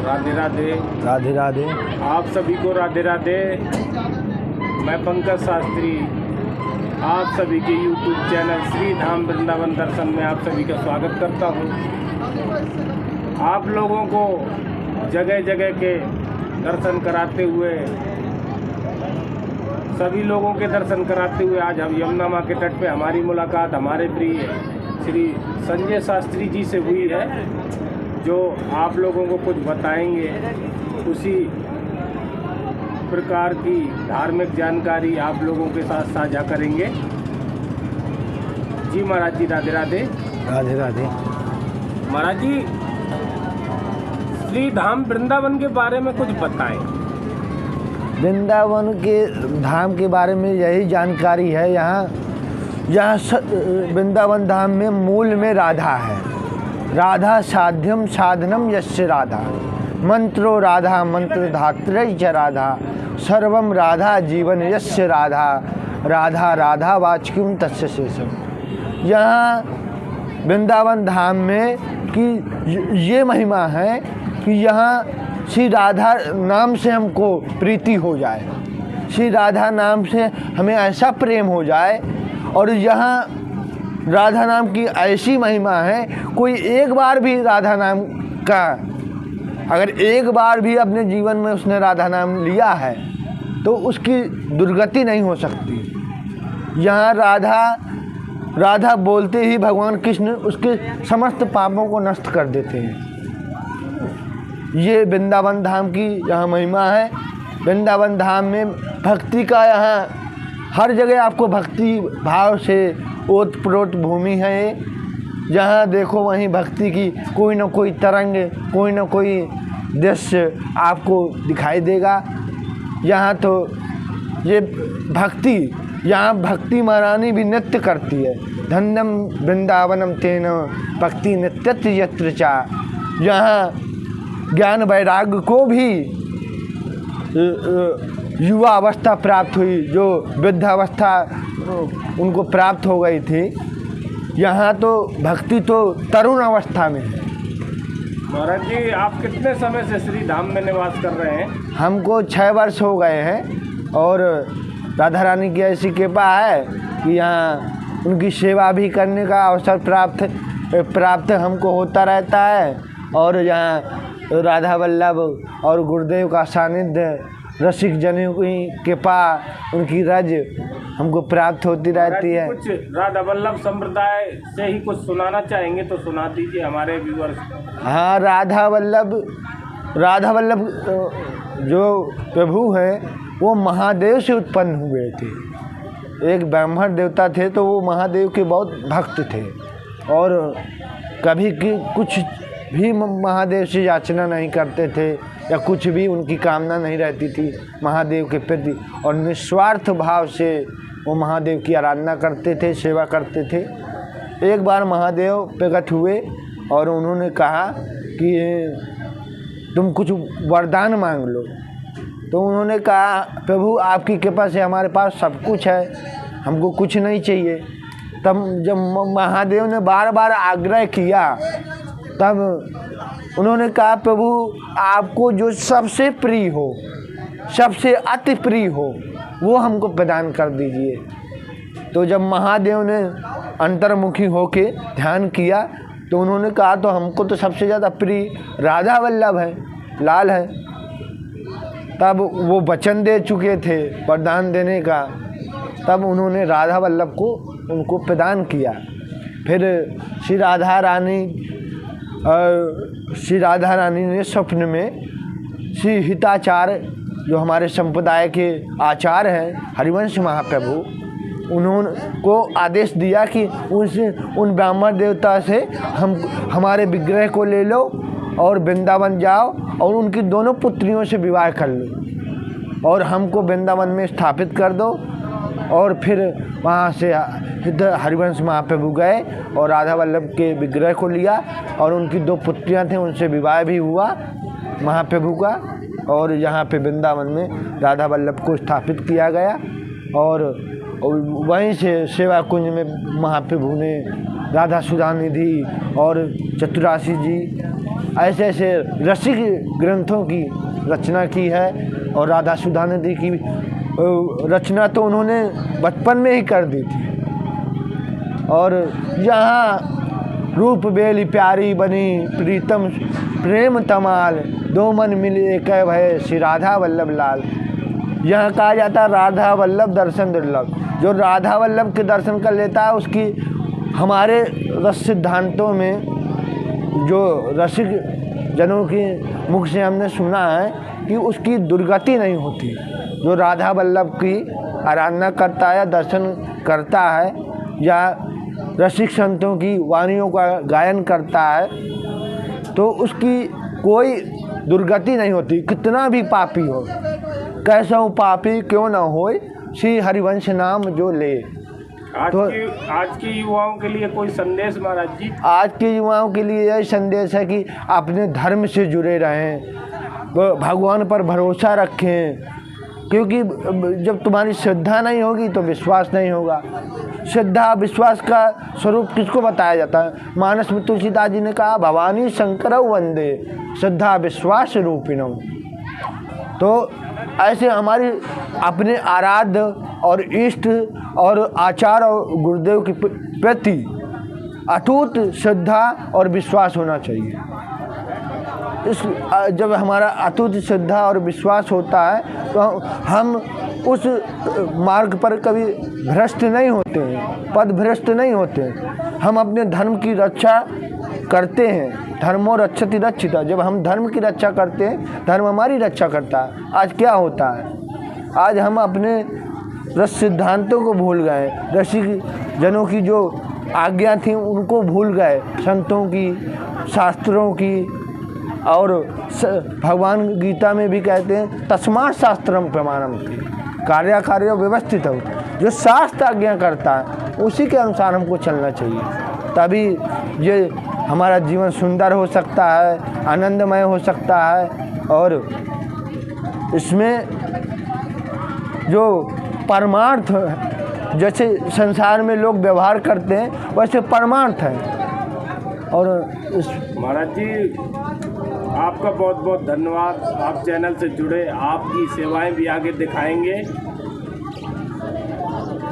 राधे राधे। राधे राधे। आप सभी को राधे राधे। मैं पंकज शास्त्री आप सभी के YouTube चैनल श्री धाम वृंदावन दर्शन में आप सभी का स्वागत करता हूँ। आप लोगों को जगह जगह के दर्शन कराते हुए, सभी लोगों के दर्शन कराते हुए आज हम यमुना माँ के तट पे हमारी मुलाकात हमारे प्रिय श्री संजय शास्त्री जी से हुई है, जो आप लोगों को कुछ बताएंगे। उसी प्रकार की धार्मिक जानकारी आप लोगों के साथ साझा करेंगे। जी महाराज जी, राधे राधे। राधे राधे। महाराज जी, श्री धाम वृंदावन के बारे में कुछ बताएं। वृंदावन के धाम के बारे में यही जानकारी है। यहाँ वृंदावन धाम में मूल में राधा है। राधा साध्यम साधनम यस्य राधा, मंत्रो राधा मंत्र धात्रै च राधा, सर्वम राधा जीवन यस्य राधा, राधा राधा वाचकम तस्य शेषम। यहाँ वृंदावन धाम में कि ये महिमा है कि यहाँ श्री राधा नाम से हमको प्रीति हो जाए, श्री राधा नाम से हमें ऐसा प्रेम हो जाए। और यहाँ राधा नाम की ऐसी महिमा है, कोई एक बार भी राधा नाम का, अगर एक बार भी अपने जीवन में उसने राधा नाम लिया है तो उसकी दुर्गति नहीं हो सकती। यहाँ राधा बोलते ही भगवान कृष्ण उसके समस्त पापों को नष्ट कर देते हैं। ये वृंदावन धाम की यहाँ महिमा है। वृंदावन धाम में भक्ति का, यहाँ हर जगह आपको भक्ति भाव से ओतप्रोत भूमि है। जहाँ देखो वहीं भक्ति की कोई न कोई तरंग, कोई न कोई दृश्य आपको दिखाई देगा। यहाँ तो ये भक्ति, यहाँ भक्ति महारानी भी नृत्य करती है। धन्यम वृंदावनम तेन भक्ति नृत्य यत्र चा। यहाँ ज्ञान वैराग्य को भी युवा अवस्था प्राप्त हुई, जो वृद्धावस्था उनको प्राप्त हो गई थी। यहाँ तो भक्ति तो तरुण अवस्था में है। महाराज जी, आप कितने समय से श्री धाम में निवास कर रहे हैं? हमको 6 वर्ष हो गए हैं और राधा रानी की ऐसी कृपा है कि यहाँ उनकी सेवा भी करने का अवसर प्राप्त हमको होता रहता है। और यहाँ राधा वल्लभ और गुरुदेव का सानिध्य, रसिक जनों की कृपा, उनकी रज हमको प्राप्त होती रहती है। कुछ राधा वल्लभ संप्रदाय से ही कुछ सुनाना चाहेंगे तो सुना दीजिए हमारे व्यूअर्स। हाँ, राधा वल्लभ जो प्रभु हैं वो महादेव से उत्पन्न हुए थे। एक ब्राह्मण देवता थे तो वो महादेव के बहुत भक्त थे और कभी कुछ भी महादेव से याचना नहीं करते थे या कुछ भी उनकी कामना नहीं रहती थी महादेव के प्रति, और निस्वार्थ भाव से वो महादेव की आराधना करते थे, सेवा करते थे। एक बार महादेव प्रकट हुए और उन्होंने कहा कि तुम कुछ वरदान मांग लो। तो उन्होंने कहा, प्रभु आपकी कृपा से हमारे पास सब कुछ है, हमको कुछ नहीं चाहिए। तब जब महादेव ने बार बार आग्रह किया तब उन्होंने कहा, प्रभु आपको जो सबसे प्रिय हो, सबसे अति प्रिय हो, वो हमको प्रदान कर दीजिए। तो जब महादेव ने अंतर्मुखी होके ध्यान किया तो उन्होंने कहा, तो हमको तो सबसे ज़्यादा प्रिय राधा वल्लभ है, लाल है। तब वो वचन दे चुके थे वरदान देने का, तब उन्होंने राधा वल्लभ को उनको प्रदान किया। फिर श्री राधा रानी ने स्वप्न में श्री हिताचार्य, जो हमारे संप्रदाय के आचार्य हैं, हरिवंश महाप्रभु, उन्होंने को आदेश दिया कि उन ब्राह्मण देवता से हमारे विग्रह को ले लो और वृंदावन जाओ और उनकी दोनों पुत्रियों से विवाह कर लो और हमको वृंदावन में स्थापित कर दो। और फिर वहाँ से हरिवंश महाप्रभु गए और राधा वल्लभ के विग्रह को लिया और उनकी 2 पुत्रियाँ थीं, उनसे विवाह भी हुआ महाप्रभु का। और यहाँ पे वृंदावन में राधा वल्लभ को स्थापित किया गया और वहीं से सेवा कुंज में महाप्रभु ने राधा सुधा निधि और चतुरासी जी ऐसे ऐसे रसिक ग्रंथों की रचना की है। और राधा सुधा निधि की रचना तो उन्होंने बचपन में ही कर दी थी। और यहाँ रूप बेली प्यारी बनी प्रीतम प्रेम तमाल, दो मन मिले एक भय श्री राधा वल्लभ लाल। यहाँ कहा जाता है राधा वल्लभ दर्शन दुर्लभ। जो राधा वल्लभ के दर्शन कर लेता है उसकी, हमारे रस सिद्धांतों में जो रसिक जनों के मुख से हमने सुना है कि उसकी दुर्गति नहीं होती। जो राधा वल्लभ की आराधना करता है, दर्शन करता है या रसिक संतों की वाणियों का गायन करता है तो उसकी कोई दुर्गति नहीं होती। कितना भी पापी हो, कैसा हो पापी क्यों ना हो, श्री हरिवंश नाम जो ले। आज के युवाओं के लिए कोई संदेश महाराज जी? आज के युवाओं के लिए यह संदेश है कि अपने धर्म से जुड़े रहें, भगवान पर भरोसा रखें, क्योंकि जब तुम्हारी श्रद्धा नहीं होगी तो विश्वास नहीं होगा। श्रद्धा विश्वास का स्वरूप किसको बताया जाता है? मानस में तुलसीदास जी ने कहा भवानी शंकरौ वंदे श्रद्धा विश्वास रूपिणौ। तो ऐसे हमारी अपने आराध्य और इष्ट और आचार और गुरुदेव के प्रति अटूट श्रद्धा और विश्वास होना चाहिए। जब हमारा अटूट श्रद्धा और विश्वास होता है तो हम उस मार्ग पर कभी भ्रष्ट नहीं होते हैं, पद भ्रष्ट नहीं होते हैं। हम अपने धर्म की रक्षा करते हैं। धर्मो रक्षति रक्षिता। जब हम धर्म की रक्षा करते हैं, धर्म हमारी रक्षा करता है। आज क्या होता है? आज हम अपने रस सिद्धांतों को भूल गए, रसिक जनों की जो आज्ञा थी उनको भूल गए, संतों की, शास्त्रों की। और भगवान गीता में भी कहते हैं तस्मात् शास्त्रम प्रमाणम की, कार्य कार्य व्यवस्थित हो। जो शास्त्र आज्ञा करता है उसी के अनुसार हमको चलना चाहिए, तभी ये हमारा जीवन सुंदर हो सकता है, आनंदमय हो सकता है। और इसमें जो परमार्थ जैसे संसार में लोग व्यवहार करते हैं वैसे परमार्थ है। और महाराज जी आपका बहुत बहुत धन्यवाद। आप चैनल से जुड़े, आपकी सेवाएं भी आगे दिखाएंगे।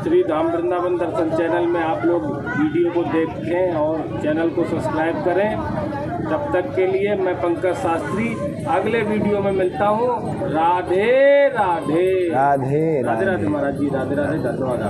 श्री धाम वृंदावन दर्शन चैनल में आप लोग वीडियो को देखें और चैनल को सब्सक्राइब करें। तब तक के लिए मैं पंकज शास्त्री अगले वीडियो में मिलता हूँ। राधे राधे। राधे राधे राधे महाराज जी, राधे राधे, धन्यवाद।